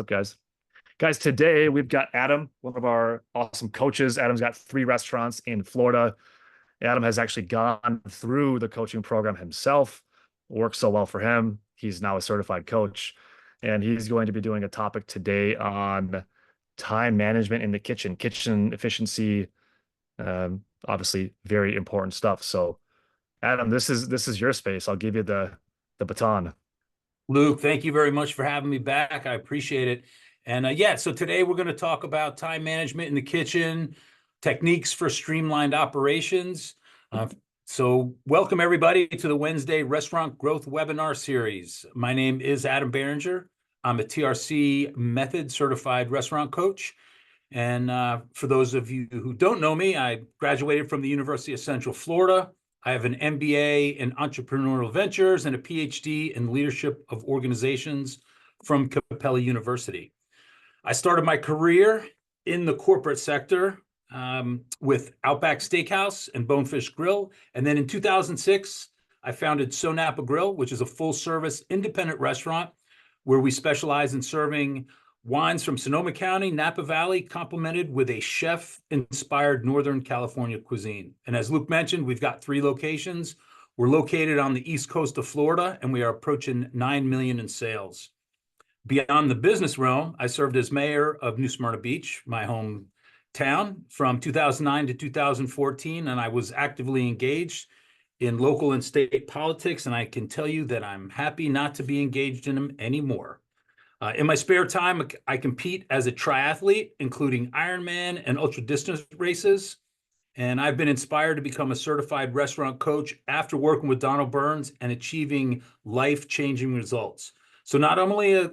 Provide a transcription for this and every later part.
up, guys? Guys, today we've got Adam, one of our awesome coaches. Adam's got 3 restaurants in Florida. Adam has actually gone through the coaching program himself. Works so well for him. He's now a certified coach, and he's going to be doing a topic today on time management in the kitchen efficiency. Obviously, very important stuff. So, Adam, this is your space. I'll give you the baton. Luke, thank you very much for having me back. I appreciate it. And yeah, so today we're going to talk about time management in the kitchen, techniques for streamlined operations. So welcome everybody to the Wednesday Restaurant Growth Webinar Series. My name is Adam Berenger. I'm a TRC Method Certified Restaurant Coach. And for those of you who don't know me, I graduated from the University of Central Florida. I have an MBA in entrepreneurial ventures and a PhD in leadership of organizations from Capella University. I started my career in the corporate sector with Outback Steakhouse and Bonefish Grill. And then in 2006, I founded So Napa Grill, which is a full-service independent restaurant where we specialize in serving wines from Sonoma County, Napa Valley, complemented with a chef-inspired Northern California cuisine. And as Luke mentioned, we've got 3 locations. We're located on the east coast of Florida, and we are approaching 9 million in sales. Beyond the business realm, I served as mayor of New Smyrna Beach, my hometown, from 2009 to 2014, and I was actively engaged in local and state politics, and I can tell you that I'm happy not to be engaged in them anymore. In my spare time, I compete as a triathlete, including Ironman and ultra-distance races. And I've been inspired to become a certified restaurant coach after working with Donald Burns and achieving life-changing results. So not only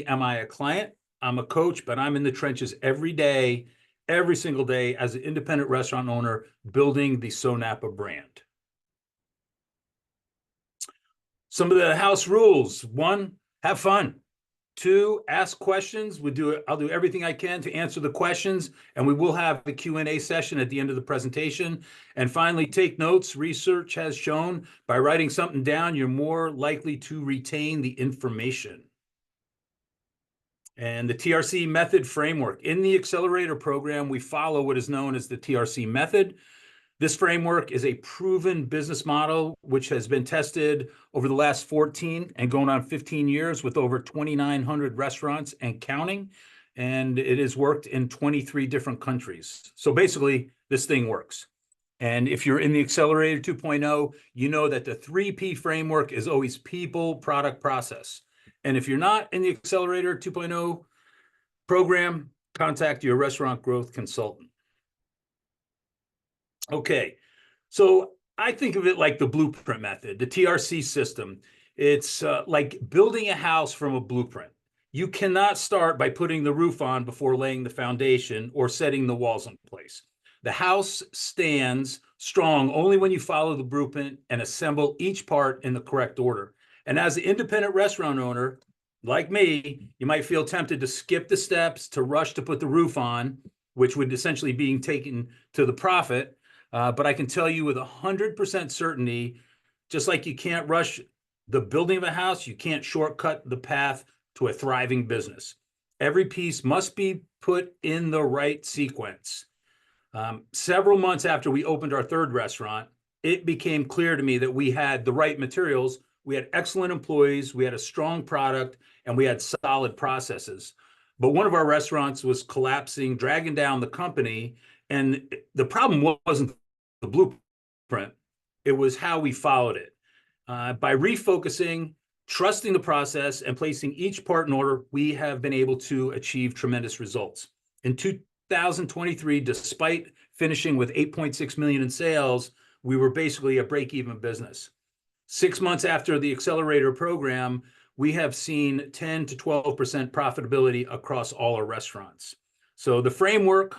am I a client, I'm a coach, but I'm in the trenches every day, every single day as an independent restaurant owner, building the So Napa brand. Some of the house rules: 1, have fun. 2, ask questions. I'll do everything I can to answer the questions, and we will have a Q&A session at the end of the presentation. And finally, take notes. Research has shown by writing something down, you're more likely to retain the information. And the TRC method framework. In the accelerator program, we follow what is known as the TRC method. This framework is a proven business model which has been tested over the last 14 and going on 15 years with over 2,900 restaurants and counting. And it has worked in 23 different countries. So basically, this thing works. And if you're in the Accelerator 2.0, you know that the 3P framework is always people, product, process. And if you're not in the Accelerator 2.0 program, contact your restaurant growth consultant. Okay, so I think of it like the blueprint method, the TRC system. It's like building a house from a blueprint. You cannot start by putting the roof on before laying the foundation or setting the walls in place. The house stands strong only when you follow the blueprint and assemble each part in the correct order. And as an independent restaurant owner, like me, you might feel tempted to skip the steps, to rush to put the roof on, which would essentially be taken to the profit. But I can tell you with 100% certainty, just like you can't rush the building of a house, you can't shortcut the path to a thriving business. Every piece must be put in the right sequence. Several months after we opened our 3rd restaurant, it became clear to me that we had the right materials, we had excellent employees, we had a strong product, and we had solid processes. But one of our restaurants was collapsing, dragging down the company. And the problem wasn't the blueprint, it was how we followed it. By refocusing, trusting the process, and placing each part in order, we have been able to achieve tremendous results. In 2023, despite finishing with 8.6 million in sales, we were basically a break-even business. 6 months after the Accelerator program, we have seen 10 to 12% profitability across all our restaurants. So the framework,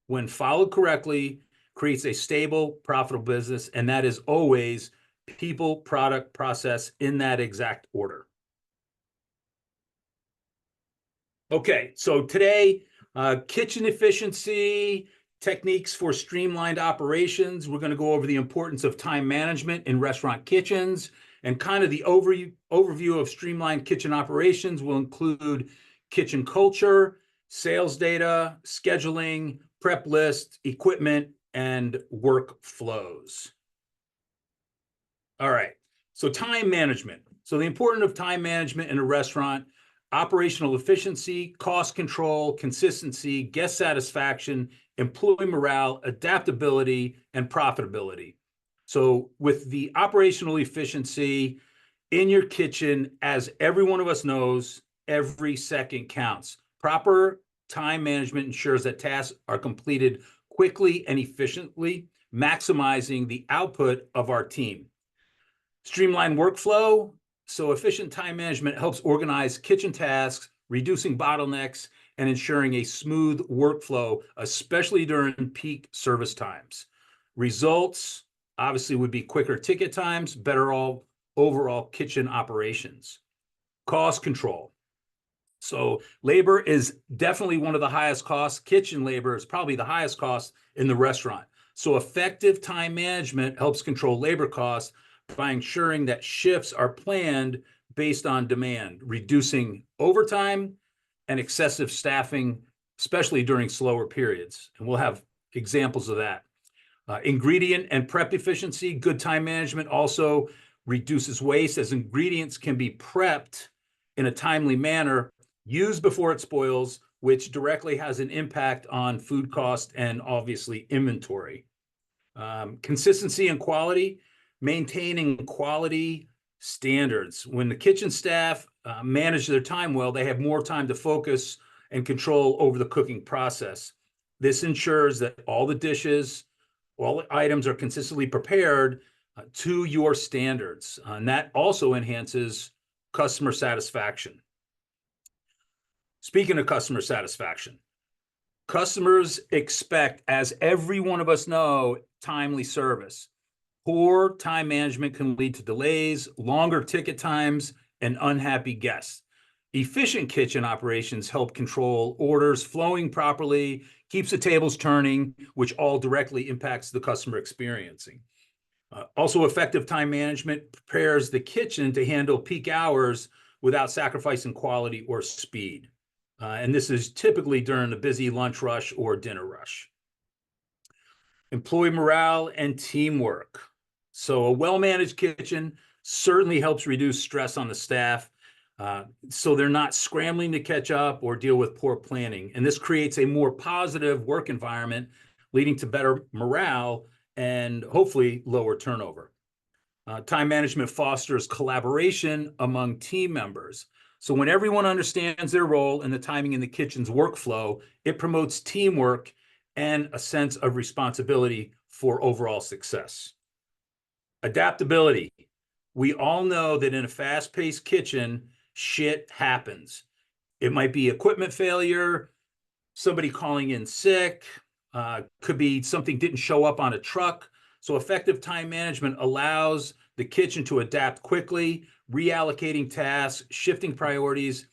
when followed correctly, creates a stable, profitable business, and that is always people, product, process in that exact order. Okay, so today, kitchen efficiency, techniques for streamlined operations. We're going to go over the importance of time management in restaurant kitchens, and kind of the overview of streamlined kitchen operations will include kitchen culture, sales data, scheduling, prep list, equipment, and workflows. All right, so time management. So the importance of time management in a restaurant: operational efficiency, cost control, consistency, guest satisfaction, employee morale, adaptability, and profitability. So with the operational efficiency in your kitchen, as every one of us knows, every second counts. Proper time management ensures that tasks are completed quickly and efficiently, maximizing the output of our team. Streamline workflow. So efficient time management helps organize kitchen tasks, reducing bottlenecks, and ensuring a smooth workflow, especially during peak service times. Results obviously would be quicker ticket times, better overall kitchen operations. Cost control. So labor is definitely one of the highest costs. Kitchen labor is probably the highest cost in the restaurant. So effective time management helps control labor costs by ensuring that shifts are planned based on demand, reducing overtime and excessive staffing, especially during slower periods. And we'll have examples of that. Ingredient and prep efficiency. Good time management also reduces waste, as ingredients can be prepped in a timely manner, used before it spoils, which directly has an impact on food cost and obviously inventory. Consistency and quality. Maintaining quality standards. When the kitchen staff manage their time well, they have more time to focus and control over the cooking process. This ensures that all the dishes, all the items are consistently prepared to your standards. And that also enhances customer satisfaction. Speaking of customer satisfaction, customers expect, as every one of us know, timely service. Poor time management can lead to delays, longer ticket times, and unhappy guests. Efficient kitchen operations help control orders flowing properly, keeps the tables turning, which all directly impacts the customer experiencing. Also, effective time management prepares the kitchen to handle peak hours without sacrificing quality or speed. And this is typically during a busy lunch rush or dinner rush. Employee morale and teamwork. So a well-managed kitchen certainly helps reduce stress on the staff, so they're not scrambling to catch up or deal with poor planning. And this creates a more positive work environment, leading to better morale and hopefully lower turnover. Time management fosters collaboration among team members. So when everyone understands their role and the timing in the kitchen's workflow, it promotes teamwork and a sense of responsibility for overall success. Adaptability. We all know that in a fast-paced kitchen, shit happens. It might be equipment failure, somebody calling in sick, could be something didn't show up on a truck. So effective time management allows the kitchen to adapt quickly, reallocating tasks, shifting priorities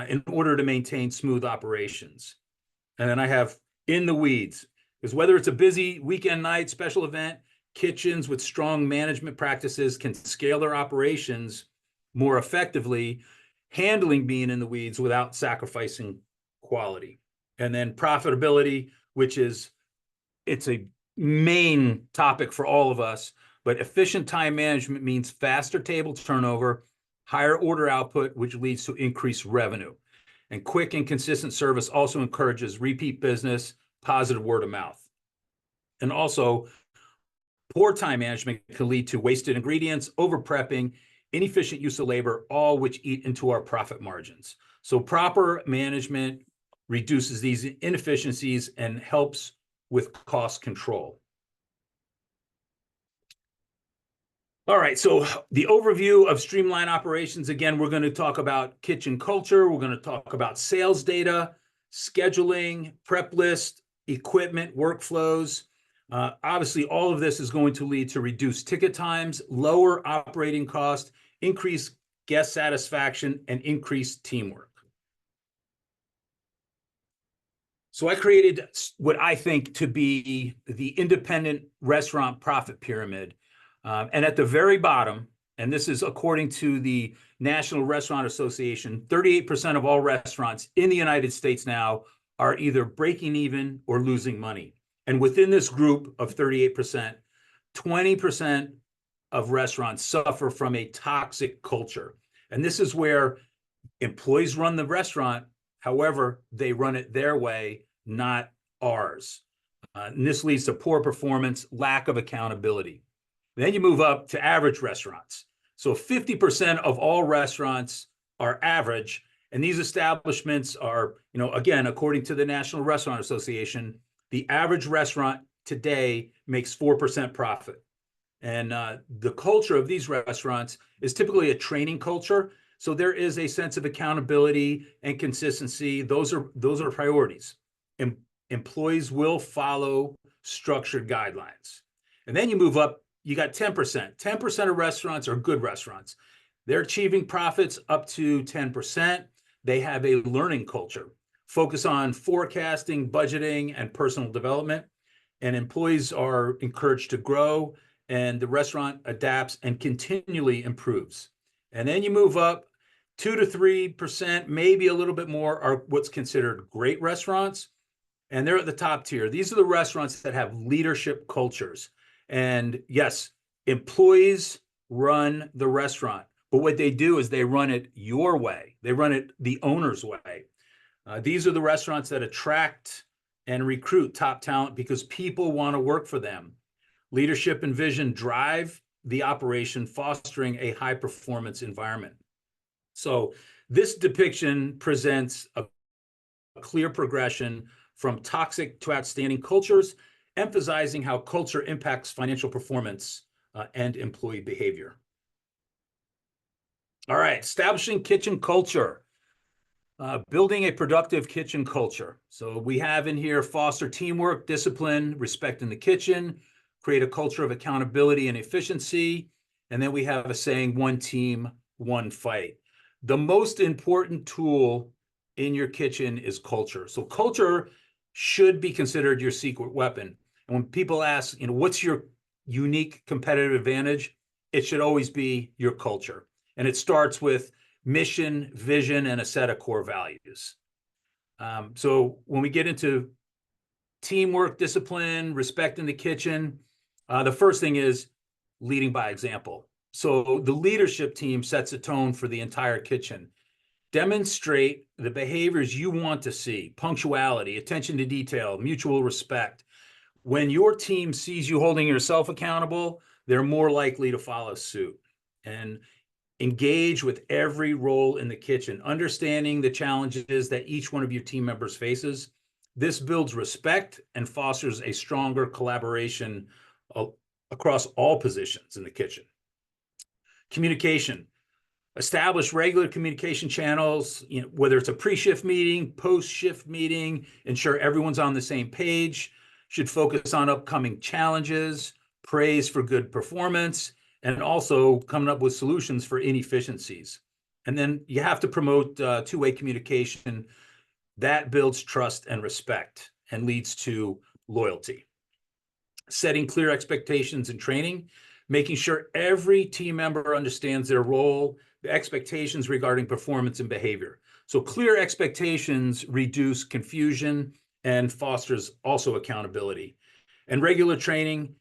in order to maintain smooth operations. And then I have in the weeds, because whether it's a busy weekend night, special event, kitchens with strong management practices can scale their operations more effectively, handling being in the weeds without sacrificing quality. And then profitability, which is, it's a main topic for all of us, but efficient time management means faster table turnover, higher order output, which leads to increased revenue. And quick and consistent service also encourages repeat business, positive word of mouth. And also, poor time management can lead to wasted ingredients, over-prepping, inefficient use of labor, all which eat into our profit margins. So proper management reduces these inefficiencies and helps with cost control. All right, so the overview of Streamline operations. Again, we're going to talk about kitchen culture. We're going to talk about sales data, scheduling, prep list, equipment, workflows. Obviously, all of this is going to lead to reduced ticket times, lower operating cost, increased guest satisfaction, and increased teamwork. So I created what I think to be the independent restaurant profit pyramid. And at the very bottom, and this is according to the National Restaurant Association, 38% of all restaurants in the United States now are either breaking even or losing money. And within this group of 38%, 20% of restaurants suffer from a toxic culture. And this is where employees run the restaurant. However, they run it their way, not ours. And this leads to poor performance, lack of accountability. Then you move up to average restaurants. So 50% of all restaurants are average. And these establishments are, again, according to the National Restaurant Association, the average restaurant today makes 4% profit. And the culture of these restaurants is typically a training culture. So there is a sense of accountability and consistency. Those are priorities. Employees will follow structured guidelines. And then you move up, you got 10%. 10% of restaurants are good restaurants. They're achieving profits up to 10%. They have a learning culture, focus on forecasting, budgeting, and personal development. And employees are encouraged to grow, and the restaurant adapts and continually improves. And then you move up, 2 to 3%, maybe a little bit more, are what's considered great restaurants. And they're at the top tier. These are the restaurants that have leadership cultures. And yes, employees run the restaurant, but what they do is they run it your way. They run it the owner's way. These are the restaurants that attract and recruit top talent because people want to work for them. Leadership and vision drive the operation, fostering a high-performance environment. So this depiction presents a clear progression from toxic to outstanding cultures, emphasizing how culture impacts financial performance and employee behavior. All right, establishing kitchen culture. Building a productive kitchen culture. So we have in here foster teamwork, discipline, respect in the kitchen, create a culture of accountability and efficiency. And then we have a saying, one team, one fight. The most important tool in your kitchen is culture. So culture should be considered your secret weapon. And when people ask, what's your unique competitive advantage? It should always be your culture. And it starts with mission, vision, and a set of core values. So when we get into teamwork, discipline, respect in the kitchen, the first thing is leading by example. So the leadership team sets a tone for the entire kitchen. Demonstrate the behaviors you want to see: punctuality, attention to detail, mutual respect. When your team sees you holding yourself accountable, they're more likely to follow suit. And engage with every role in the kitchen, understanding the challenges that each one of your team members faces. This builds respect and fosters a stronger collaboration across all positions in the kitchen. Communication. Establish regular communication channels, whether it's a pre-shift meeting, post-shift meeting, ensure everyone's on the same page, should focus on upcoming challenges, praise for good performance, and also coming up with solutions for inefficiencies. And then you have to promote two-way communication. That builds trust and respect and leads to loyalty. Setting clear expectations and training, making sure every team member understands their role, the expectations regarding performance and behavior. So clear expectations reduce confusion and fosters also accountability. And regular training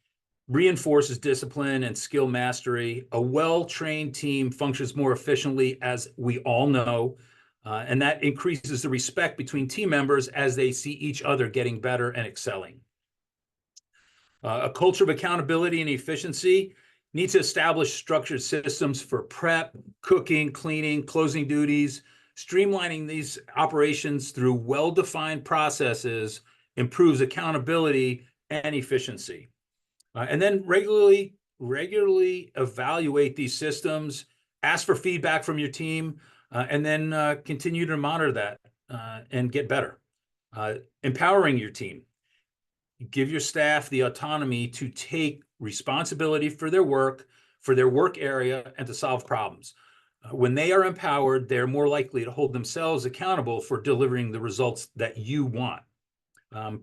reinforces discipline and skill mastery. A well-trained team functions more efficiently, as we all know, and that increases the respect between team members as they see each other getting better and excelling. A culture of accountability and efficiency needs to establish structured systems for prep, cooking, cleaning, closing duties. Streamlining these operations through well-defined processes improves accountability and efficiency. And then regularly evaluate these systems, ask for feedback from your team, and then continue to monitor that and get better. Empowering your team. Give your staff the autonomy to take responsibility for their work area, and to solve problems. When they are empowered, they're more likely to hold themselves accountable for delivering the results that you want.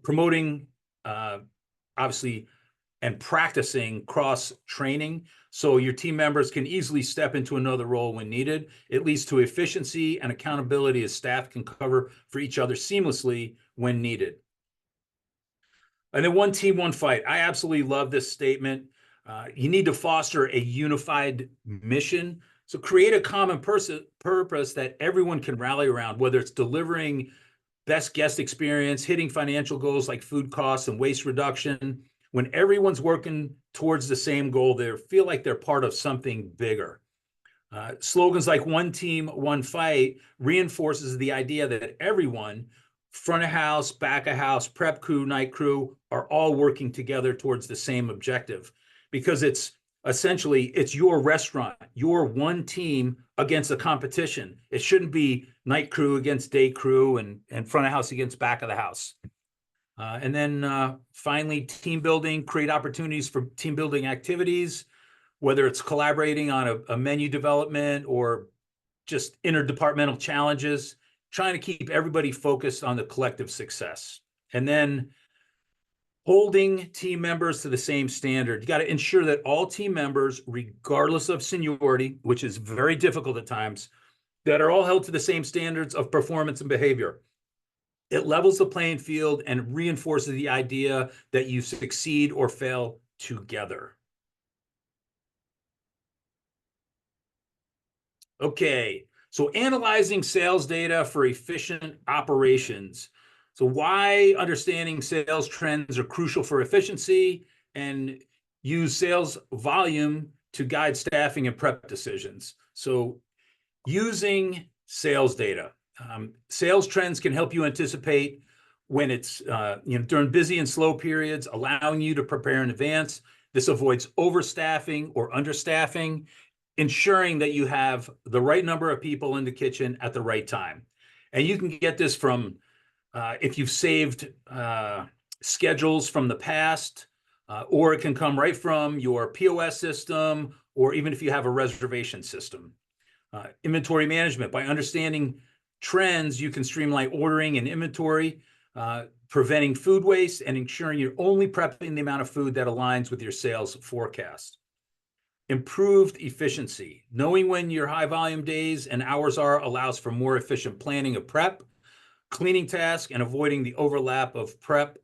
Promoting, obviously, and practicing cross training so your team members can easily step into another role when needed. It leads to efficiency and accountability as staff can cover for each other seamlessly when needed. And then one team, one fight. I absolutely love this statement. You need to foster a unified mission. So create a common purpose that everyone can rally around, whether it's delivering best guest experience, hitting financial goals like food costs and waste reduction. When everyone's working towards the same goal, they feel like they're part of something bigger. Slogans like one team, one fight reinforces the idea that everyone, front of house, back of house, prep crew, night crew, are all working together towards the same objective, because it's essentially, it's your restaurant, your one team against the competition. It shouldn't be night crew against day crew and front of house against back of the house. And then finally, team building, create opportunities for team building activities, whether it's collaborating on a menu development or just interdepartmental challenges, trying to keep everybody focused on the collective success. And then holding team members to the same standard. You got to ensure that all team members, regardless of seniority, which is very difficult at times, that are all held to the same standards of performance and behavior. It levels the playing field and reinforces the idea that you succeed or fail together. Okay, so analyzing sales data for efficient operations. So why understanding sales trends are crucial for efficiency, and use sales volume to guide staffing and prep decisions. So using sales data. Sales trends can help you anticipate when it's during busy and slow periods, allowing you to prepare in advance. This avoids overstaffing or understaffing, ensuring that you have the right number of people in the kitchen at the right time. And you can get this from if you've saved schedules from the past, or it can come right from your POS system, or even if you have a reservation system. Inventory management. By understanding trends, you can streamline ordering and inventory, preventing food waste and ensuring you're only prepping the amount of food that aligns with your sales forecast. Improved efficiency. Knowing when your high volume days and hours are allows for more efficient planning of prep, cleaning tasks, and avoiding the overlap of prep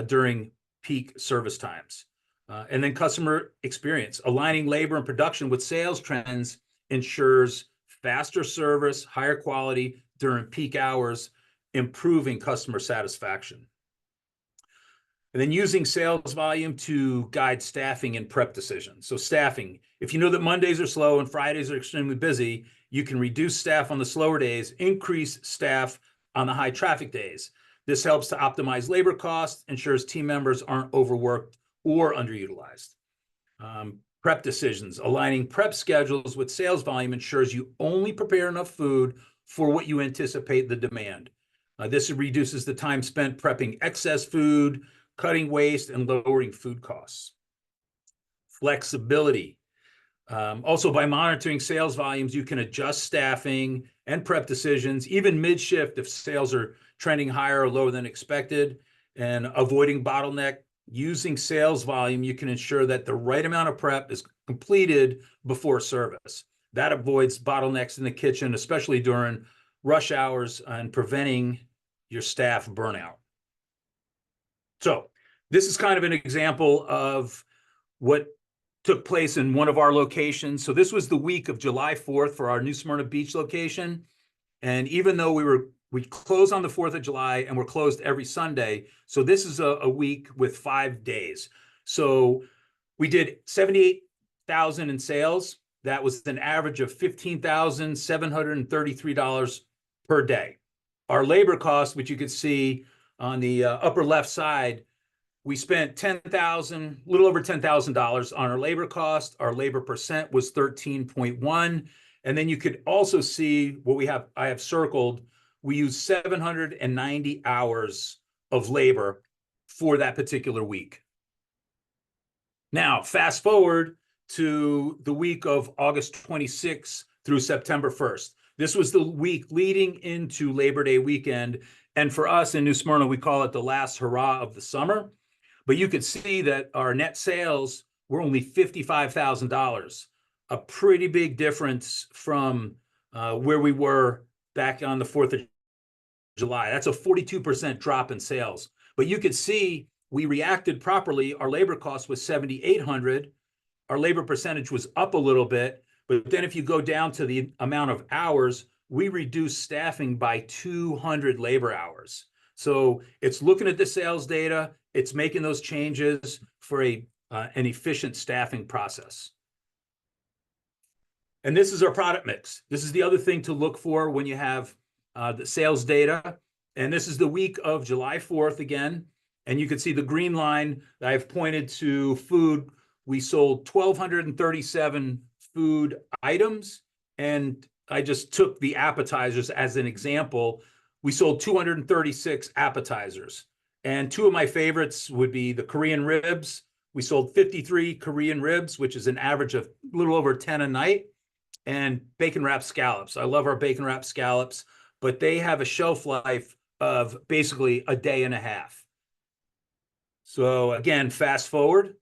during peak service times. And then customer experience. Aligning labor and production with sales trends ensures faster service, higher quality during peak hours, improving customer satisfaction. And then using sales volume to guide staffing and prep decisions. So staffing, if you know that Mondays are slow and Fridays are extremely busy, you can reduce staff on the slower days, increase staff on the high traffic days. This helps to optimize labor costs, ensures team members aren't overworked or underutilized. Prep decisions. Aligning prep schedules with sales volume ensures you only prepare enough food for what you anticipate the demand. This reduces the time spent prepping excess food, cutting waste, and lowering food costs. Flexibility. Also, by monitoring sales volumes, you can adjust staffing and prep decisions, even mid-shift if sales are trending higher or lower than expected, and avoiding bottleneck. Using sales volume, you can ensure that the right amount of prep is completed before service. That avoids bottlenecks in the kitchen, especially during rush hours, and preventing your staff burnout. So this is kind of an example of what took place in one of our locations. So this was the week of July 4th for our New Smyrna Beach location. And even though we close on the 4th of July and we're closed every Sunday, so this is a week with 5 days. So we did 78,000 in sales. That was an average of $15,733 per day. Our labor cost, which you could see on the upper left side, we spent a little over $10,000 on our labor cost. Our labor percent was 13.1. And then you could also see what I have circled. We used 790 hours of labor for that particular week. Now, fast forward to the week of August 26th through September 1st. This was the week leading into Labor Day weekend. And for us in New Smyrna, we call it the last hurrah of the summer. But you could see that our net sales were only $55,000, a pretty big difference from where we were back on the 4th of July. That's a 42% drop in sales. But you could see we reacted properly. Our labor cost was 7,800. Our labor percentage was up a little bit. But then if you go down to the amount of hours, we reduced staffing by 200 labor hours. So it's looking at the sales data, it's making those changes for an efficient staffing process. And this is our product mix. This is the other thing to look for when you have the sales data. And this is the week of July 4th again. And you can see the green line that I've pointed to food. We sold 1,237 food items. And I just took the appetizers as an example. We sold 236 appetizers. And two of my favorites would be the Korean ribs. We sold 53 Korean ribs, which is an average of a little over 10 a night. And bacon wrapped scallops. I love our bacon wrapped scallops, but they have a shelf life of basically a day and a half. So again, fast forward.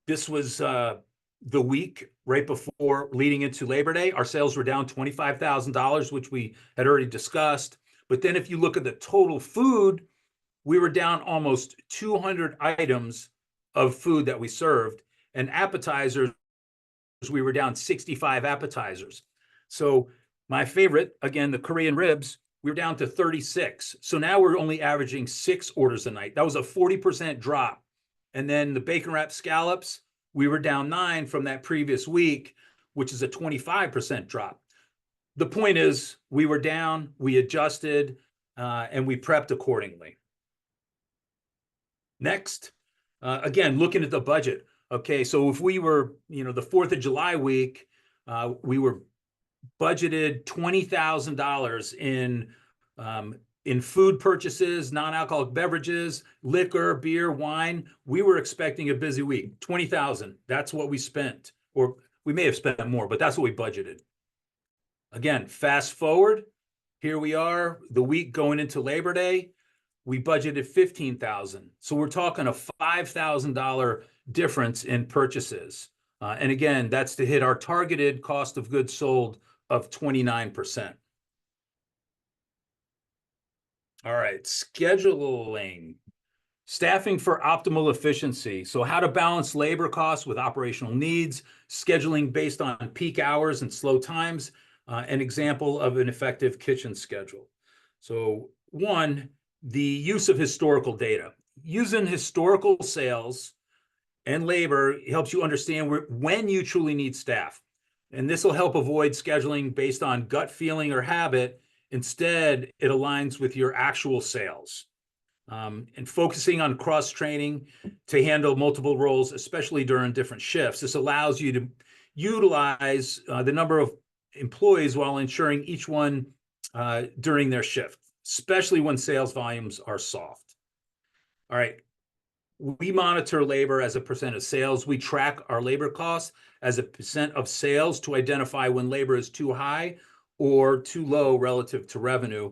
This was the week right before leading into Labor Day. Our sales were down $25,000, which we had already discussed. But then if you look at the total food, we were down almost 200 items of food that we served. And appetizers, we were down 65 appetizers. So my favorite, again, the Korean ribs, we were down to 36. So now we're only averaging 6 orders a night. That was a 40% drop. And then the bacon wrapped scallops, we were down 9 from that previous week, which is a 25% drop. The point is, we were down, we adjusted, and we prepped accordingly. Next, again, looking at the budget. Okay, so if we were, the 4th of July week, we were budgeted $20,000 in food purchases, non-alcoholic beverages, liquor, beer, wine. We were expecting a busy week. $20,000. That's what we spent, or we may have spent more, but that's what we budgeted. Again, fast forward. Here we are, the week going into Labor Day. We budgeted $15,000. So we're talking a $5,000 difference in purchases. And again, that's to hit our targeted cost of goods sold of 29%. All right, scheduling, staffing for optimal efficiency. So how to balance labor costs with operational needs, scheduling based on peak hours and slow times, an example of an effective kitchen schedule. So one, the use of historical data. Using historical sales and labor helps you understand when you truly need staff. And this will help avoid scheduling based on gut feeling or habit. Instead, it aligns with your actual sales. And focusing on cross-training to handle multiple roles, especially during different shifts. This allows you to utilize the number of employees while ensuring each one during their shift, especially when sales volumes are soft. All right. We monitor labor as a percent of sales. We track our labor costs as a percent of sales to identify when labor is too high or too low relative to revenue.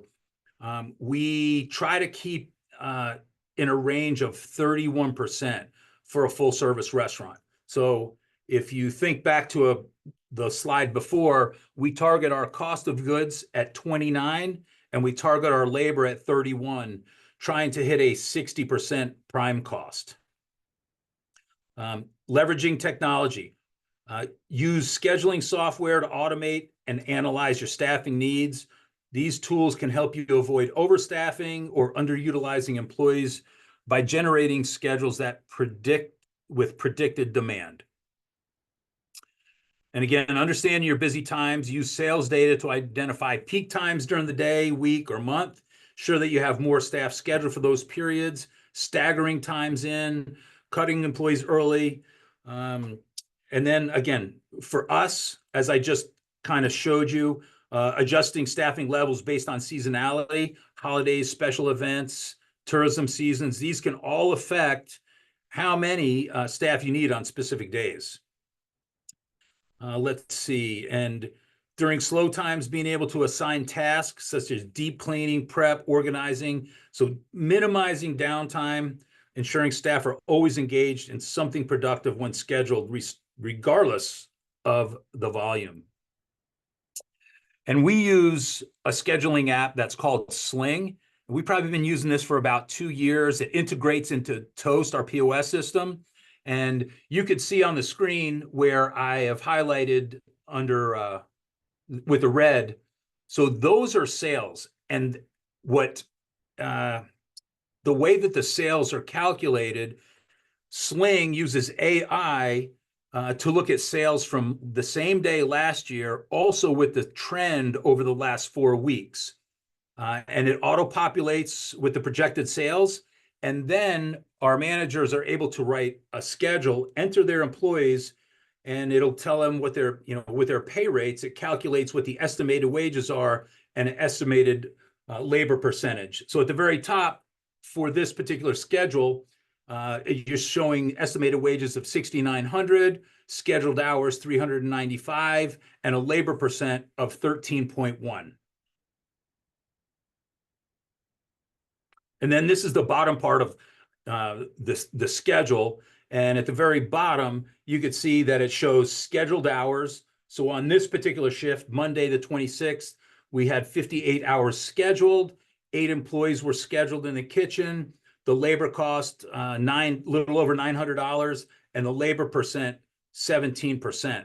We try to keep in a range of 31% for a full service restaurant. So if you think back to the slide before, we target our cost of goods at 29 and we target our labor at 31, trying to hit a 60% prime cost. Leveraging technology. Use scheduling software to automate and analyze your staffing needs. These tools can help you to avoid overstaffing or underutilizing employees by generating schedules that predict with predicted demand. And again, understand your busy times. Use sales data to identify peak times during the day, week, or month. Sure that you have more staff scheduled for those periods, staggering times in, cutting employees early. And then again, for us, as I just kind of showed you, adjusting staffing levels based on seasonality, holidays, special events, tourism seasons, these can all affect how many staff you need on specific days. Let's see, and during slow times, being able to assign tasks such as deep cleaning, prep, organizing, so minimizing downtime, ensuring staff are always engaged in something productive when scheduled, regardless of the volume. And we use a scheduling app that's called Sling. We've probably been using this for about 2 years. It integrates into Toast, our POS system. And you could see on the screen where I have highlighted under with the red. So those are sales. And what the way that the sales are calculated, Sling uses AI to look at sales from the same day last year, also with the trend over the last 4 weeks. And it auto-populates with the projected sales. And then our managers are able to write a schedule, enter their employees, and it'll tell them what their, with their pay rates, it calculates what the estimated wages are and an estimated labor percentage. So at the very top for this particular schedule, you're showing estimated wages of 6,900, scheduled hours 395, and a labor percent of 13.1. And then this is the bottom part of the schedule. And at the very bottom, you could see that it shows scheduled hours. So on this particular shift, Monday the 26th, we had 58 hours scheduled. 8 employees were scheduled in the kitchen. The labor cost little over $900, and the labor percent 17%.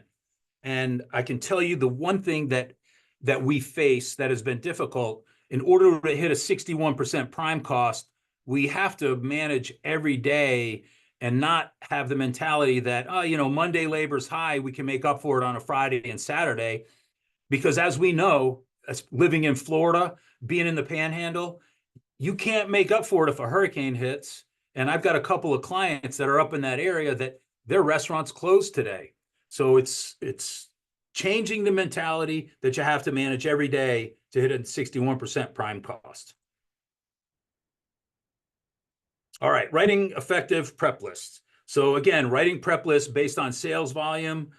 And I can tell you the one thing that we face that has been difficult, in order to hit a 61% prime cost, we have to manage every day and not have the mentality that, oh, Monday labor's high, we can make up for it on a Friday and Saturday. Because as we know, as living in Florida, being in the Panhandle, you can't make up for it if a hurricane hits. And I've got a couple of clients that are up in that area that their restaurants closed today. So it's changing the mentality that you have to manage every day to hit a 61% prime cost. All right, writing effective prep lists. So again, writing prep lists based on sales volume,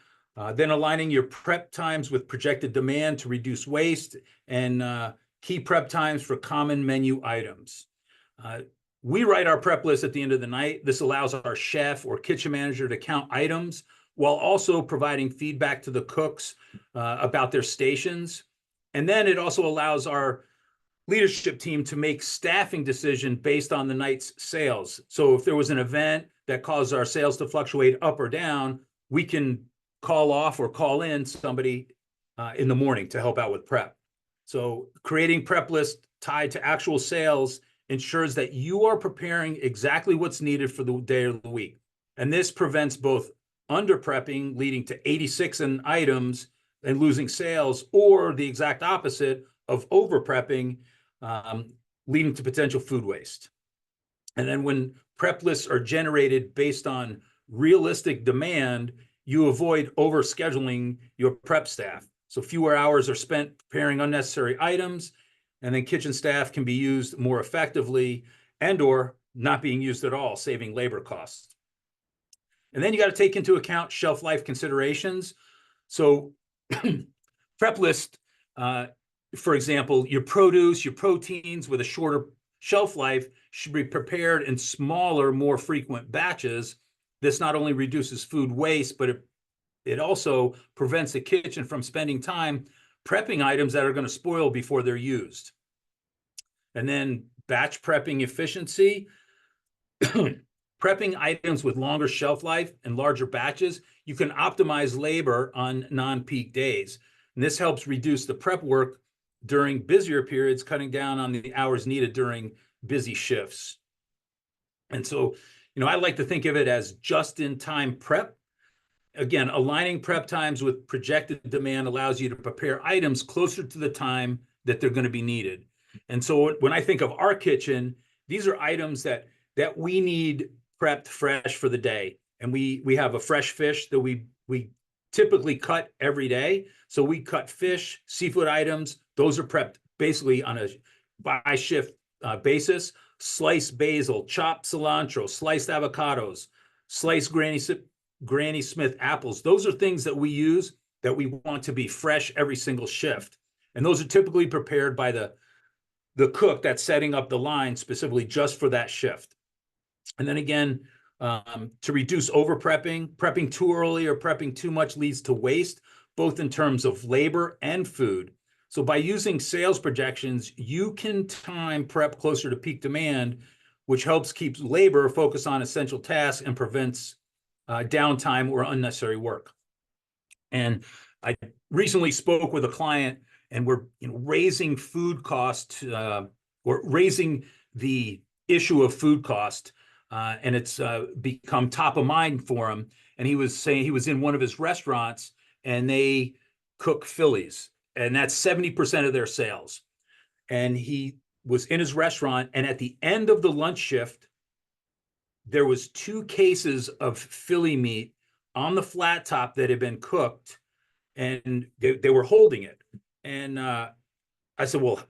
then aligning your prep times with projected demand to reduce waste, and key prep times for common menu items. We write our prep list at the end of the night. This allows our chef or kitchen manager to count items while also providing feedback to the cooks about their stations. And then it also allows our leadership team to make staffing decisions based on the night's sales. So if there was an event that caused our sales to fluctuate up or down, we can call off or call in somebody in the morning to help out with prep. So creating prep lists tied to actual sales ensures that you are preparing exactly what's needed for the day or the week. And this prevents both under prepping, leading to 86 in items and losing sales, or the exact opposite of over prepping, leading to potential food waste. And then when prep lists are generated based on realistic demand, you avoid over scheduling your prep staff. So fewer hours are spent preparing unnecessary items, and then kitchen staff can be used more effectively and or not being used at all, saving labor costs. And then you got to take into account shelf life considerations. So prep list, for example, your produce, your proteins with a shorter shelf life should be prepared in smaller, more frequent batches. This not only reduces food waste, but it also prevents the kitchen from spending time prepping items that are going to spoil before they're used. And then batch prepping efficiency. Prepping items with longer shelf life and larger batches, you can optimize labor on non-peak days. And this helps reduce the prep work during busier periods, cutting down on the hours needed during busy shifts. And so, I like to think of it as just-in-time prep. Again, aligning prep times with projected demand allows you to prepare items closer to the time that they're going to be needed. And so when I think of our kitchen, these are items that we need prepped fresh for the day. And we have a fresh fish that we typically cut every day. So we cut fish, seafood items. Those are prepped basically on a by shift basis. Sliced basil, chopped cilantro, sliced avocados, sliced Granny Smith apples. Those are things that we use that we want to be fresh every single shift. And those are typically prepared by the cook that's setting up the line specifically just for that shift. And then again, to reduce over prepping, prepping too early or prepping too much leads to waste, both in terms of labor and food. So by using sales projections, you can time prep closer to peak demand, which helps keep labor focused on essential tasks and prevents downtime or unnecessary work. And I recently spoke with a client, and we're raising food cost, or raising the issue of food cost, and it's become top of mind for him. And he was saying he was in one of his restaurants, and they cook Phillies, and that's 70% of their sales. And he was in his restaurant, and at the end of the lunch shift, there was 2 cases of Philly meat on the flat top that had been cooked, and they were holding it. And I said, well,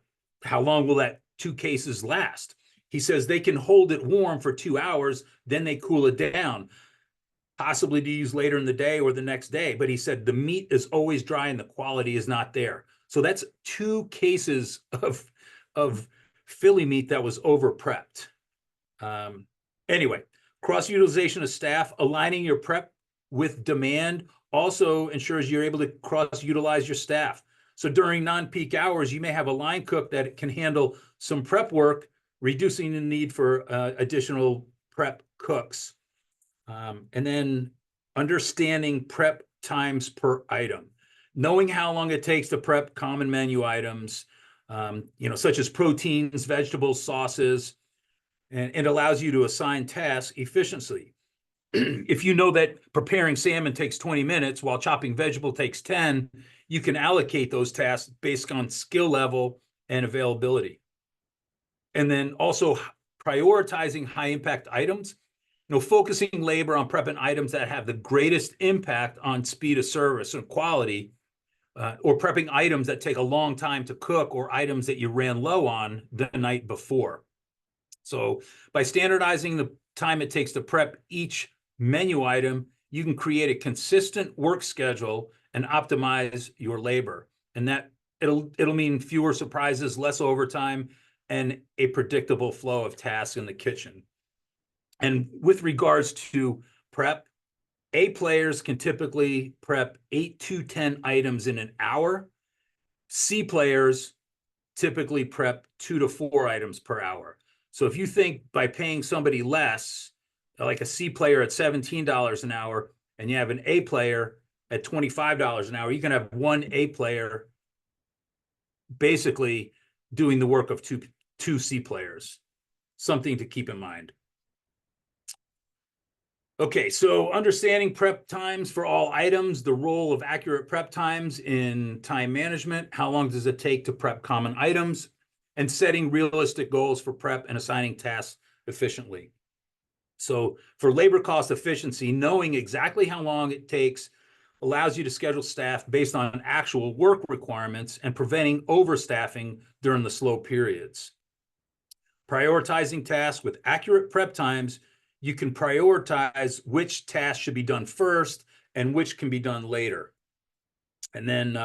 how long will that 2 cases last? He says they can hold it warm for 2 hours, then they cool it down, possibly to use later in the day or the next day. But he said the meat is always dry and the quality is not there. So that's 2 cases of Philly meat that was over prepped. Anyway, cross utilization of staff, aligning your prep with demand also ensures you're able to cross utilize your staff. So during non-peak hours, you may have a line cook that can handle some prep work, reducing the need for additional prep cooks. And then understanding prep times per item, knowing how long it takes to prep common menu items, such as proteins, vegetables, sauces, and it allows you to assign tasks efficiently. If you know that preparing salmon takes 20 minutes while chopping vegetable takes 10, you can allocate those tasks based on skill level and availability. And then also prioritizing high impact items, focusing labor on prepping items that have the greatest impact on speed of service and quality, or prepping items that take a long time to cook or items that you ran low on the night before. So by standardizing the time it takes to prep each menu item, you can create a consistent work schedule and optimize your labor. And that it'll mean fewer surprises, less overtime, and a predictable flow of tasks in the kitchen. And with regards to prep, A players can typically prep 8 to 10 items in an hour. C players typically prep 2 to 4 items per hour. So if you think by paying somebody less, like a C player at $17 an hour, and you have an A player at $25 an hour, you can have one A player basically doing the work of two C players. Something to keep in mind. Okay, so understanding prep times for all items, the role of accurate prep times in time management, how long does it take to prep common items, and setting realistic goals for prep and assigning tasks efficiently. So for labor cost efficiency, knowing exactly how long it takes allows you to schedule staff based on actual work requirements and preventing overstaffing during the slow periods. Prioritizing tasks with accurate prep times, you can prioritize which tasks should be done first and which can be done later. And then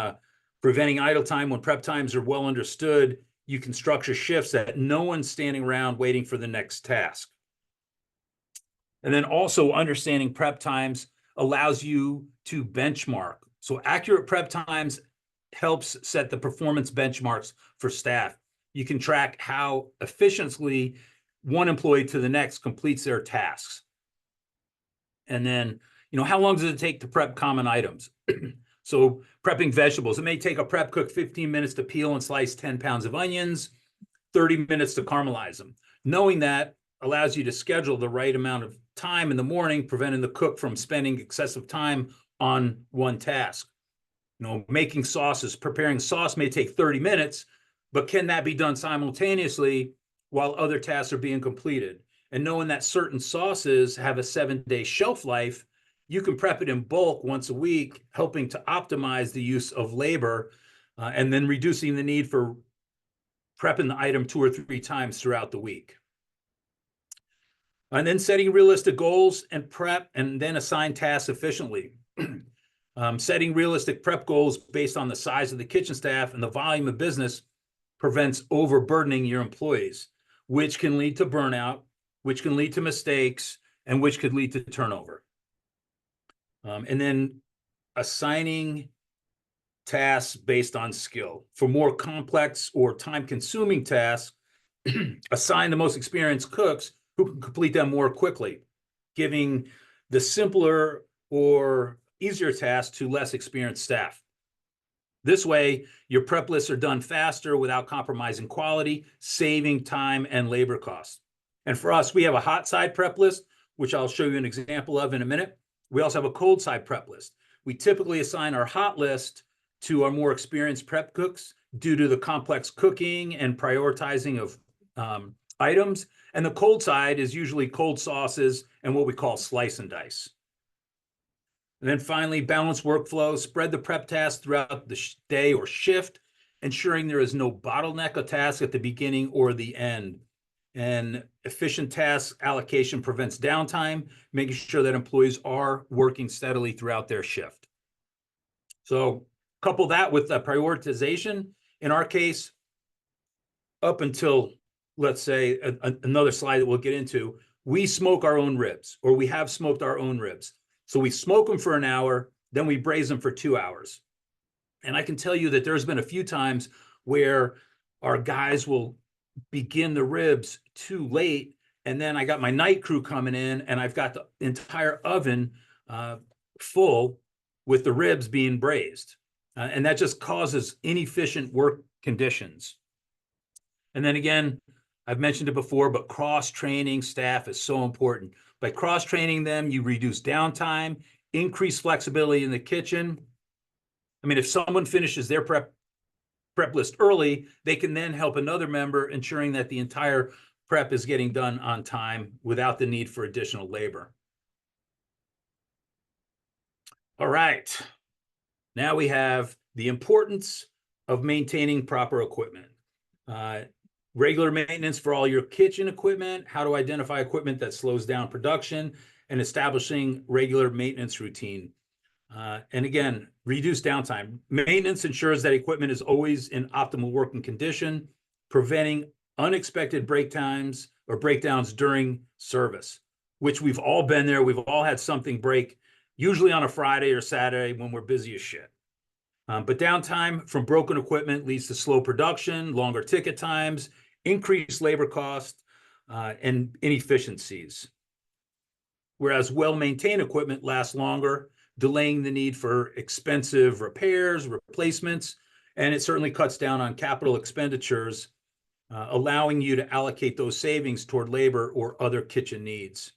preventing idle time when prep times are well understood, you can structure shifts that no one's standing around waiting for the next task. And then also understanding prep times allows you to benchmark. So accurate prep times helps set the performance benchmarks for staff. You can track how efficiently one employee to the next completes their tasks. And then, how long does it take to prep common items? So prepping vegetables, it may take a prep cook 15 minutes to peel and slice 10 pounds of onions, 30 minutes to caramelize them. Knowing that allows you to schedule the right amount of time in the morning, preventing the cook from spending excessive time on one task. Making sauces, preparing sauce may take 30 minutes, but can that be done simultaneously while other tasks are being completed? And knowing that certain sauces have a 7-day shelf life, you can prep it in bulk once a week, helping to optimize the use of labor, and then reducing the need for prepping the item 2 or 3 times throughout the week. And then setting realistic goals and prep, and then assign tasks efficiently. Setting realistic prep goals based on the size of the kitchen staff and the volume of business prevents overburdening your employees, which can lead to burnout which can lead to mistakes and which could lead to turnover. And then assigning tasks based on skill. For more complex or time-consuming tasks, assign the most experienced cooks who can complete them more quickly, giving the simpler or easier tasks to less experienced staff. This way, your prep lists are done faster without compromising quality, saving time and labor costs. And for us, we have a hot side prep list, which I'll show you an example of in a minute. We also have a cold side prep list. We typically assign our hot list to our more experienced prep cooks due to the complex cooking and prioritizing of items. And the cold side is usually cold sauces and what we call slice and dice. And then finally, balance workflow, spread the prep tasks throughout the day or shift, ensuring there is no bottleneck of tasks at the beginning or the end. And efficient task allocation prevents downtime, making sure that employees are working steadily throughout their shift. So couple that with the prioritization. In our case, up until, let's say, another slide that we'll get into, we smoke our own ribs, or we have smoked our own ribs. So we smoke them for an hour, then we braise them for 2 hours. And I can tell you that there's been a few times where our guys will begin the ribs too late, and then I got my night crew coming in, and I've got the entire oven full with the ribs being braised. And that just causes inefficient work conditions. And then again, I've mentioned it before, but cross-training staff is so important. By cross-training them, you reduce downtime, increase flexibility in the kitchen. I mean, if someone finishes their prep list early, they can then help another member, ensuring that the entire prep is getting done on time without the need for additional labor. All right. Now we have the importance of maintaining proper equipment. Regular maintenance for all your kitchen equipment, how to identify equipment that slows down production, and establishing regular maintenance routine. And again, reduce downtime. Maintenance ensures that equipment is always in optimal working condition, preventing unexpected break times or breakdowns during service, which we've all been there. We've all had something break, usually on a Friday or Saturday when we're busy as shit. But downtime from broken equipment leads to slow production, longer ticket times, increased labor costs, and inefficiencies. Whereas well-maintained equipment lasts longer, delaying the need for expensive repairs, replacements, and it certainly cuts down on capital expenditures, allowing you to allocate those savings toward labor or other kitchen needs.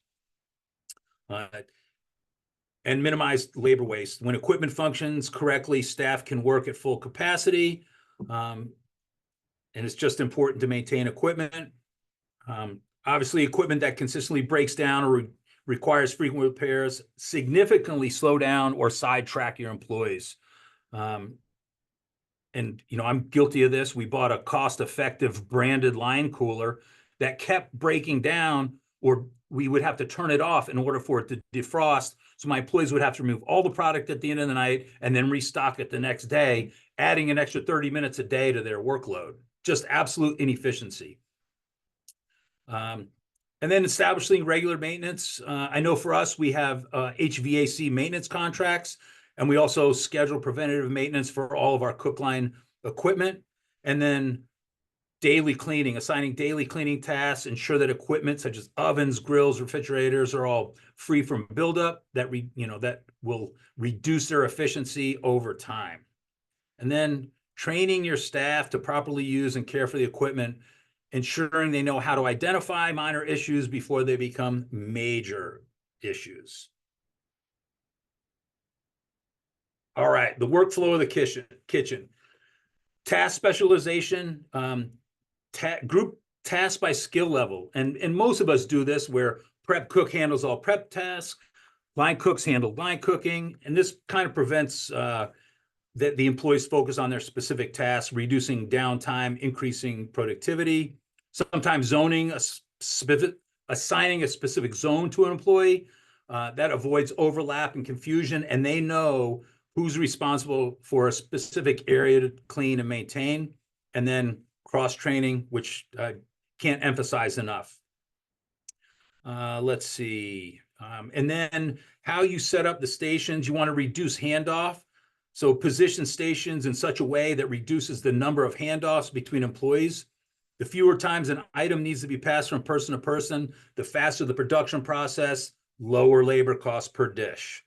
And minimize labor waste. When equipment functions correctly, staff can work at full capacity. And it's just important to maintain equipment. Obviously, equipment that consistently breaks down or requires frequent repairs significantly slow down or sidetrack your employees. And I'm guilty of this. We bought a cost-effective branded line cooler that kept breaking down, or we would have to turn it off in order for it to defrost. So my employees would have to remove all the product at the end of the night and then restock it the next day, adding an extra 30 minutes a day to their workload. Just absolute inefficiency. And then establishing regular maintenance. I know for us, we have HVAC maintenance contracts, and we also schedule preventative maintenance for all of our cook line equipment. And then daily cleaning, assigning daily cleaning tasks, ensure that equipment such as ovens, grills, refrigerators are all free from buildup. That will reduce their efficiency over time. And then training your staff to properly use and care for the equipment, ensuring they know how to identify minor issues before they become major issues. All right, the workflow of the kitchen. Task specialization, group tasks by skill level. And most of us do this, where prep cook handles all prep tasks, line cooks handle line cooking, and this kind of prevents that the employees focus on their specific tasks, reducing downtime, increasing productivity. Sometimes assigning a specific zone to an employee, that avoids overlap and confusion, and they know who's responsible for a specific area to clean and maintain. And then cross-training, which I can't emphasize enough. Let's see. And then how you set up the stations. You want to reduce handoff. So position stations in such a way that reduces the number of handoffs between employees. The fewer times an item needs to be passed from person to person, the faster the production process, lower labor costs per dish.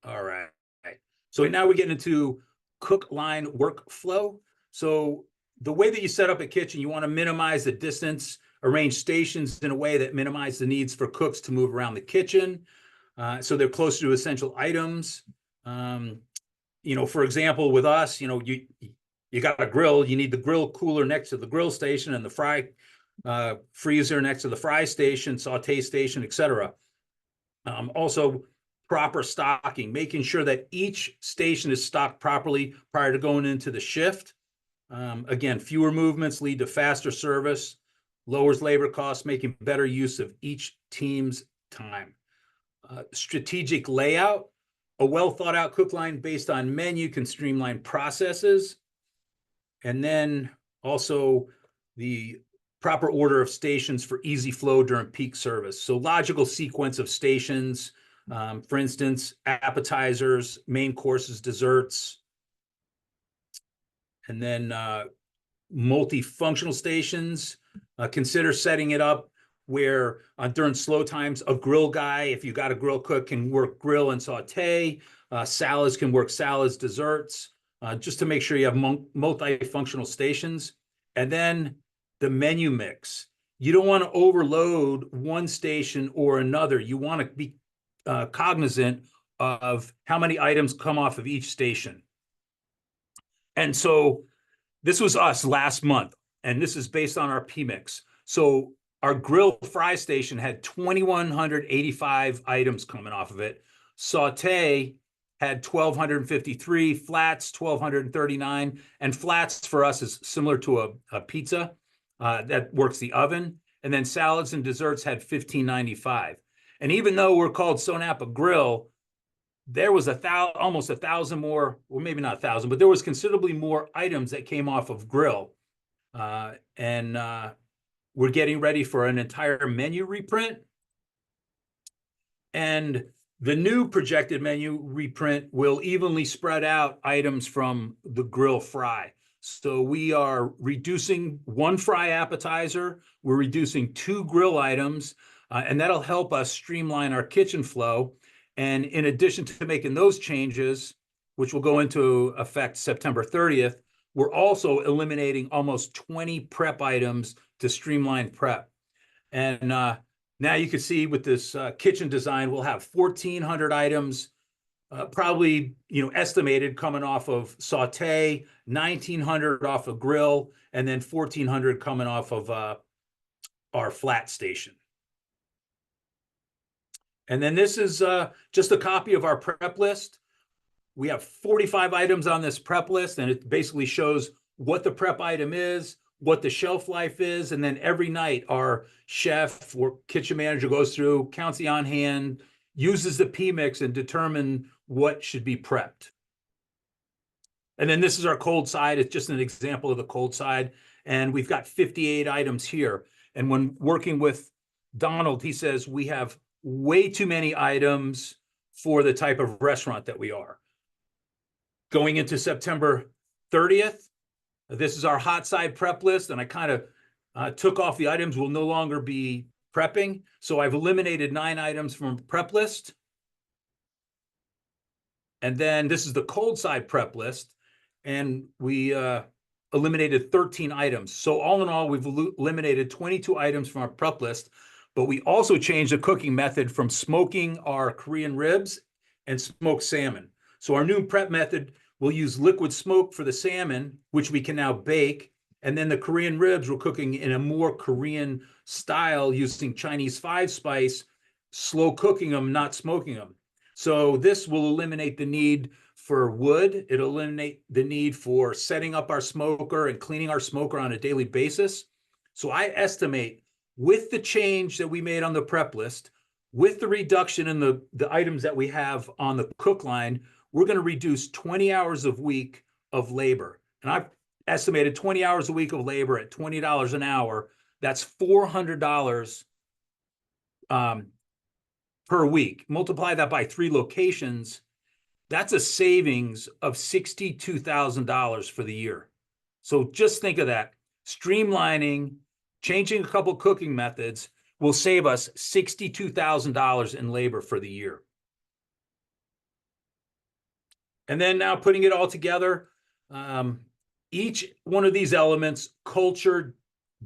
All right. So now we get into cook line workflow. So the way that you set up a kitchen, you want to minimize the distance, arrange stations in a way that minimize the needs for cooks to move around the kitchen. So they're closer to essential items. For example, with us, you got a grill, you need the grill cooler next to the grill station and the fry freezer next to the fry station, saute station, etc. Also, proper stocking, making sure that each station is stocked properly prior to going into the shift. Again, fewer movements lead to faster service, lowers labor costs, making better use of each team's time. Strategic layout, a well thought out cook line based on menu can streamline processes. And then also the proper order of stations for easy flow during peak service. So logical sequence of stations, for instance, appetizers, main courses, desserts, and then multifunctional stations. Consider setting it up where during slow times, a grill guy, if you got a grill cook, can work grill and saute. Salads can work salads, desserts, just to make sure you have multifunctional stations. And then the menu mix. You don't want to overload one station or another. You want to be cognizant of how many items come off of each station. And so this was us last month, and this is based on our PMix. So our grill fry station had 2,185 items coming off of it. Saute had 1,253, flats 1,239, and flats for us is similar to a pizza that works the oven. And then salads and desserts had 1,595. And even though we're called Sonapa Grill, there was almost 1,000 more, or maybe not 1,000, but there was considerably more items that came off of grill. And we're getting ready for an entire menu reprint. And the new projected menu reprint will evenly spread out items from the grill fry. So we are reducing one fry appetizer, we're reducing 2 grill items, and that'll help us streamline our kitchen flow. And in addition to making those changes, which will go into effect September 30th, we're also eliminating almost 20 prep items to streamline prep. And now you can see with this kitchen design, we'll have 1,400 items, probably estimated coming off of saute, 1,900 off of grill, and then 1,400 coming off of our flat station. And then this is just a copy of our prep list. We have 45 items on this prep list, and it basically shows what the prep item is, what the shelf life is, and then every night our chef or kitchen manager goes through, counts the on hand, uses the PMix, and determine what should be prepped. And then this is our cold side. It's just an example of the cold side. And we've got 58 items here. And when working with Donald, he says we have way too many items for the type of restaurant that we are. Going into September 30th, this is our hot side prep list, and I kind of took off the items we'll no longer be prepping. So I've eliminated 9 items from prep list. And then this is the cold side prep list, and we eliminated 13 items. So all in all, we've eliminated 22 items from our prep list, but we also changed the cooking method from smoking our Korean ribs and smoked salmon. So our new prep method will use liquid smoke for the salmon, which we can now bake. And then the Korean ribs we're cooking in a more Korean style using Chinese 5-spice, slow cooking them, not smoking them. So this will eliminate the need for wood. It'll eliminate the need for setting up our smoker and cleaning our smoker on a daily basis. So I estimate with the change that we made on the prep list, with the reduction in the items that we have on the cook line, we're going to reduce 20 hours a week of labor. And estimated 20 hours a week of labor at $20 an hour, that's $400 per week. Multiply that by 3 locations, that's a savings of $62,000 for the year. So just think of that. Streamlining, changing a couple cooking methods will save us $62,000 in labor for the year. And then now putting it all together, each one of these elements, culture,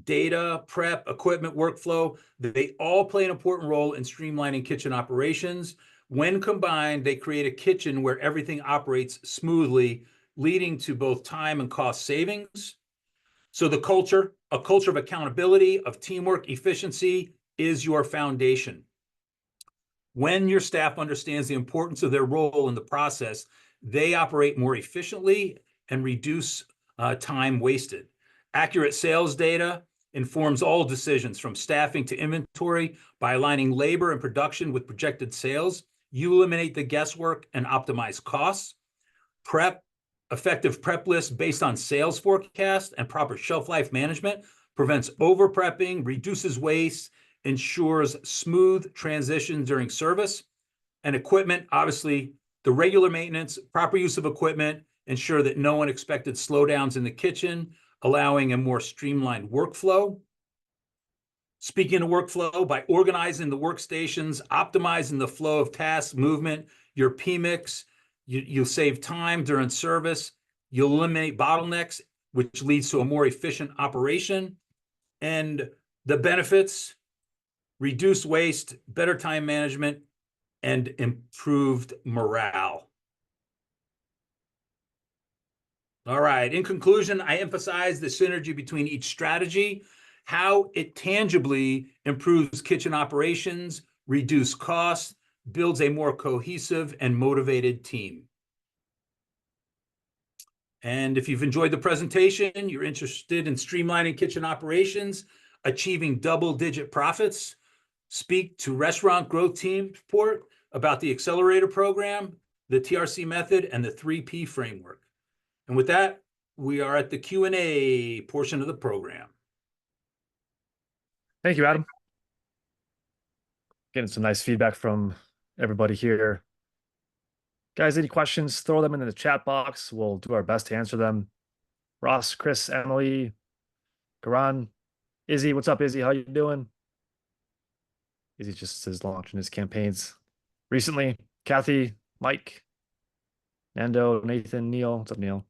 data, prep, equipment, workflow, they all play an important role in streamlining kitchen operations. When combined, they create a kitchen where everything operates smoothly, leading to both time and cost savings. So the culture, a culture of accountability, of teamwork, efficiency is your foundation. When your staff understands the importance of their role in the process, they operate more efficiently and reduce time wasted. Accurate sales data informs all decisions from staffing to inventory. By aligning labor and production with projected sales, you eliminate the guesswork and optimize costs. Effective prep lists based on sales forecast and proper shelf life management prevents over prepping, reduces waste, ensures smooth transition during service. And equipment, obviously, the regular maintenance, proper use of equipment, ensure that no unexpected slowdowns in the kitchen, allowing a more streamlined workflow. Speaking of workflow, by organizing the workstations, optimizing the flow of tasks, movement, your PMIX, you'll save time during service. You'll eliminate bottlenecks, which leads to a more efficient operation. And the benefits, reduce waste, better time management, and improved morale. All right. In conclusion, I emphasize the synergy between each strategy, how it tangibly improves kitchen operations, reduce costs, builds a more cohesive and motivated team. And if you've enjoyed the presentation, you're interested in streamlining kitchen operations, achieving double-digit profits, speak to Restaurant Growth Team support about the Accelerator Program, the TRC method, and the 3P framework. And with that, we are at the Q&A portion of the program. Thank you, Adam. Getting some nice feedback from everybody here. Guys, any questions, throw them in the chat box. We'll do our best to answer them. Ross, Chris, Emily, Karan, Izzy, what's up, Izzy? How you doing? Izzy just is launching his campaigns recently. Kathy, Mike, Nando, Nathan, Neil. What's up, Neil?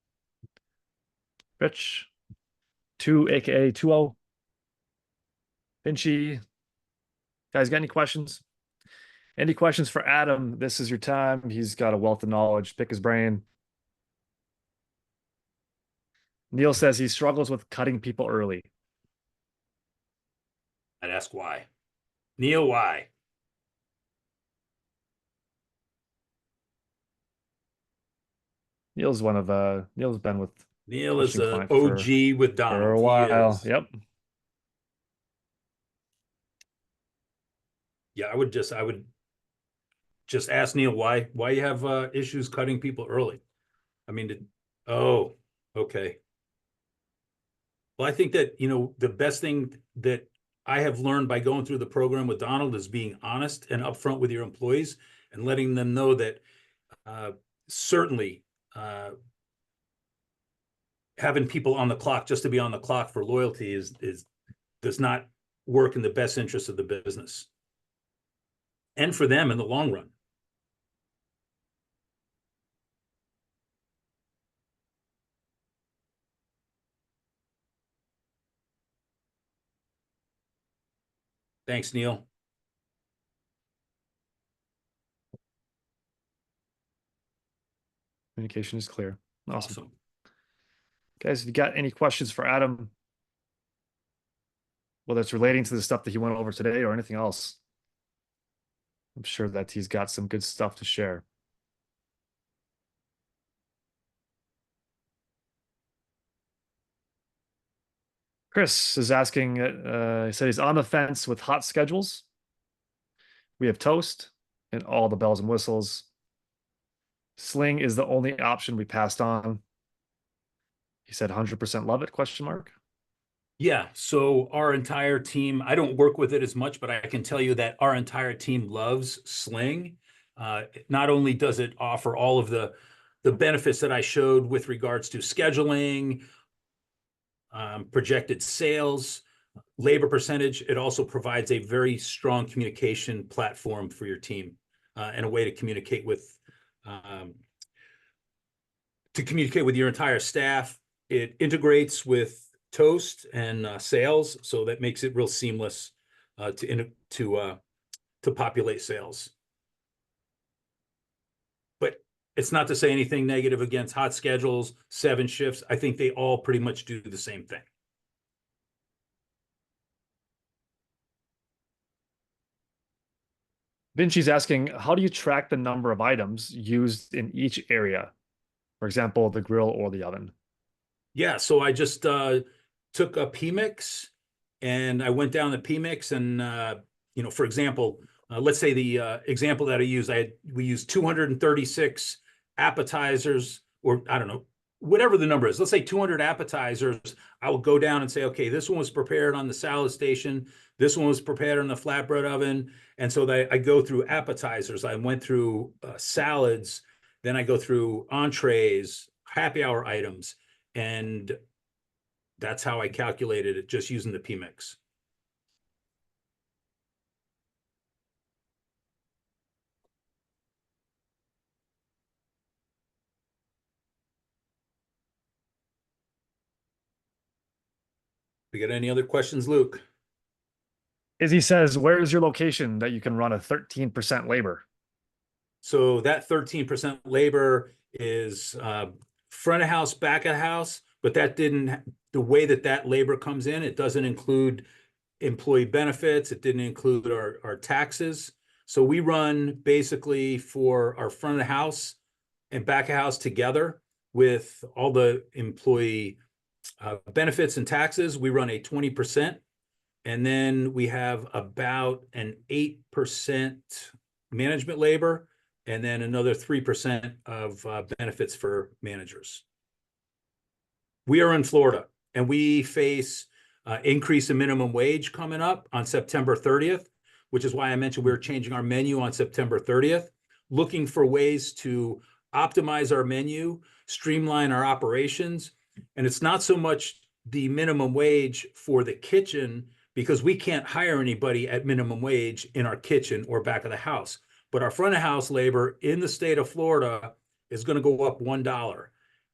Rich, 2, aka 2O. Vinci. Guys, got any questions? Any questions for Adam? This is your time. He's got a wealth of knowledge. Pick his brain. Neil says he struggles with cutting people early. I'd ask why. Neil, why? Neil's been with Neil is coaching an client OG with for Donald. a while. He is. Yep. Yeah, I would just ask Neil why you have issues cutting people early. I mean, oh, okay. Well, I think that, the best thing that I have learned by going through the program with Donald is being honest and upfront with your employees and letting them know that certainly having people on the clock just to be on the clock for loyalty does not work in the best interest of the business and for them in the long run. Thanks, Neil. Communication is clear. Awesome. Guys, if you got any questions for Adam, whether it's relating to the stuff that he went over today or anything else, I'm sure that he's got some good stuff to share. Chris is asking, he said he's on the fence with hot schedules. We have toast and all the bells and whistles. Sling is the only option we passed on. He said 100% love it, question mark. Yeah, so our entire team, I don't work with it as much, but I can tell you that our entire team loves Sling. Not only does it offer all of the benefits that I showed with regards to scheduling, projected sales, labor percentage, it also provides a very strong communication platform for your team, and a way to communicate with your entire staff. It integrates with Toast and sales, so that makes it real seamless to populate sales. But it's not to say anything negative against hot schedules, 7 shifts. I think they all pretty much do the same thing. Vinci's asking, how do you track the number of items used in each area? For example, the grill or the oven. Yeah, so I just took a PMix and I went down the PMix and for example, let's say the example that we used 236 appetizers, or I don't know, whatever the number is. Let's say 200 appetizers. I will go down and say, okay, this one was prepared on the salad station. This one was prepared on the flatbread oven. And so I go through appetizers. I went through salads. Then I go through entrees, happy hour items. And that's how I calculated it, just using the PMix. We got any other questions, Luke? Izzy says, where is your location that you can run a 13% labor? So that 13% labor is front of house, back of house, but the way that labor comes in, it doesn't include employee benefits. It didn't include our taxes. So we run basically for our front of house and back of house together with all the employee benefits and taxes. We run a 20%. And then we have about an 8% management labor, and then another 3% of benefits for managers. We are in Florida, and we face increase in minimum wage coming up on September 30th, which is why I mentioned we were changing our menu on September 30th, looking for ways to optimize our menu, streamline our operations. And it's not so much the minimum wage for the kitchen, because we can't hire anybody at minimum wage in our kitchen or back of the house. But our front of house labor in the state of Florida is going to go up $1.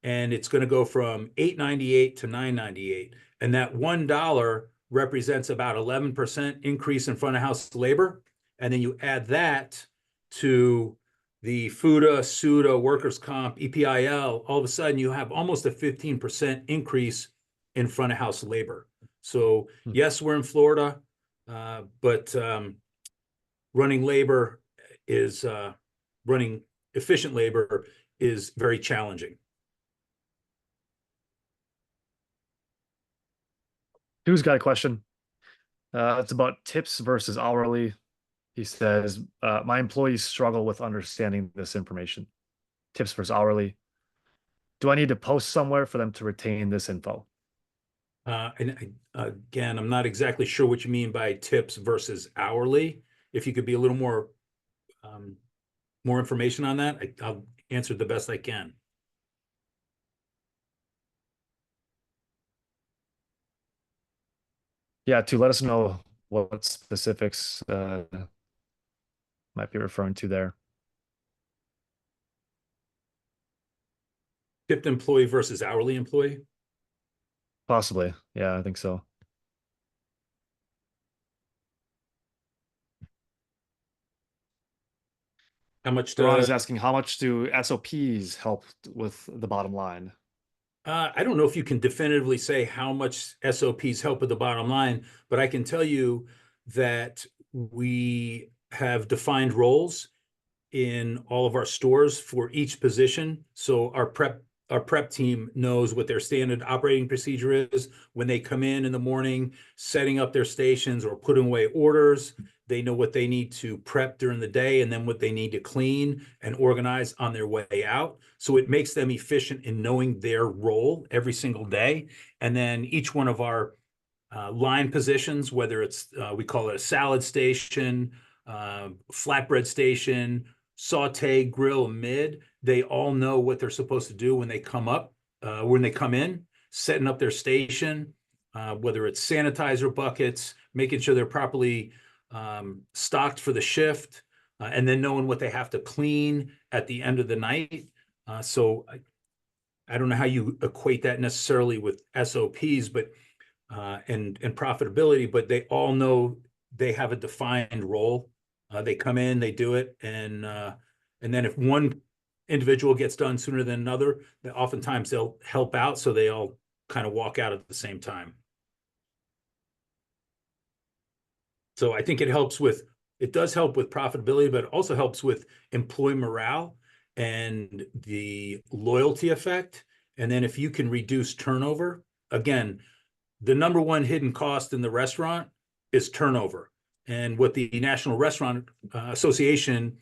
And it's going to go from $8.98 to $9.98. And that $1 represents about 11% increase in front of house labor. And then you add that to the FUTA, SUTA, workers' comp, EPIL, all of a sudden you have almost a 15% increase in front of house labor. So yes, we're in Florida, but running efficient labor is very challenging. Who's got a question? It's about tips versus hourly. He says, my employees struggle with understanding this information. Tips versus hourly. Do I need to post somewhere for them to retain this info? Again, I'm not exactly sure what you mean by tips versus hourly. If you could be a little more information on that, I'll answer the best I can. Yeah, to let us know what specifics might be referring to there. Tipped employee versus hourly employee? Possibly. Yeah, I think so. How much Ron is asking, how much do SOPs help with the bottom line? I don't know if you can definitively say how much SOPs help with the bottom line, but I can tell you that we have defined roles in all of our stores for each position. So our prep our prep team knows what their standard operating procedure is when they come in the morning, setting up their stations or putting away orders. They know what they need to prep during the day and then what they need to clean and organize on their way out. So it makes them efficient in knowing their role every single day. And then each one of our line positions, whether it's, we call it a salad station, flatbread station, saute, grill, mid, they all know what they're supposed to do when they come in, setting up their station, whether it's sanitizer buckets, making sure they're properly stocked for the shift, and then knowing what they have to clean at the end of the night. So I don't know how you equate that necessarily with SOPs, but and profitability, but they all know they have a defined role. They come in, they do it, and then if one individual gets done sooner than another, then oftentimes they'll help out, so they all kind of walk out at the same time. So I think it does help with profitability, but it also helps with employee morale and the loyalty effect. And then if you can reduce turnover, again, the number one hidden cost in the restaurant is turnover. And what the National Restaurant Association,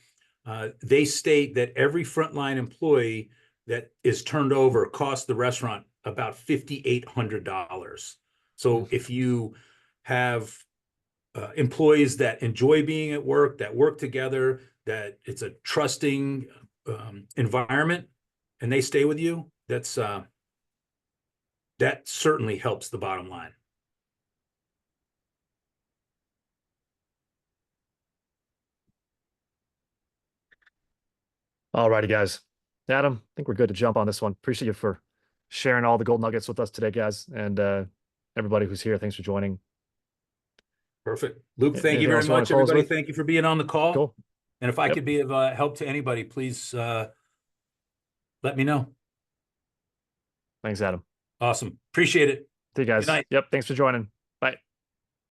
they state that every frontline employee that is turned over costs the restaurant about $5,800. So if you have employees that enjoy being at work, that work together, that it's a trusting environment, and they stay with you, that certainly helps the bottom line. All righty, guys. Adam, I think we're good to jump on this one. Appreciate you for sharing all the gold nuggets with us today, guys. And everybody who's here, thanks for joining. Perfect. Luke, thank Anything you very else you wanna much. close Everybody, with? thank you for being on the call. Cool. And if I Yep. could be of help to anybody, please let me know. Thanks, Adam. Awesome. Appreciate it. See you guys. Good night. Yep. Thanks for joining.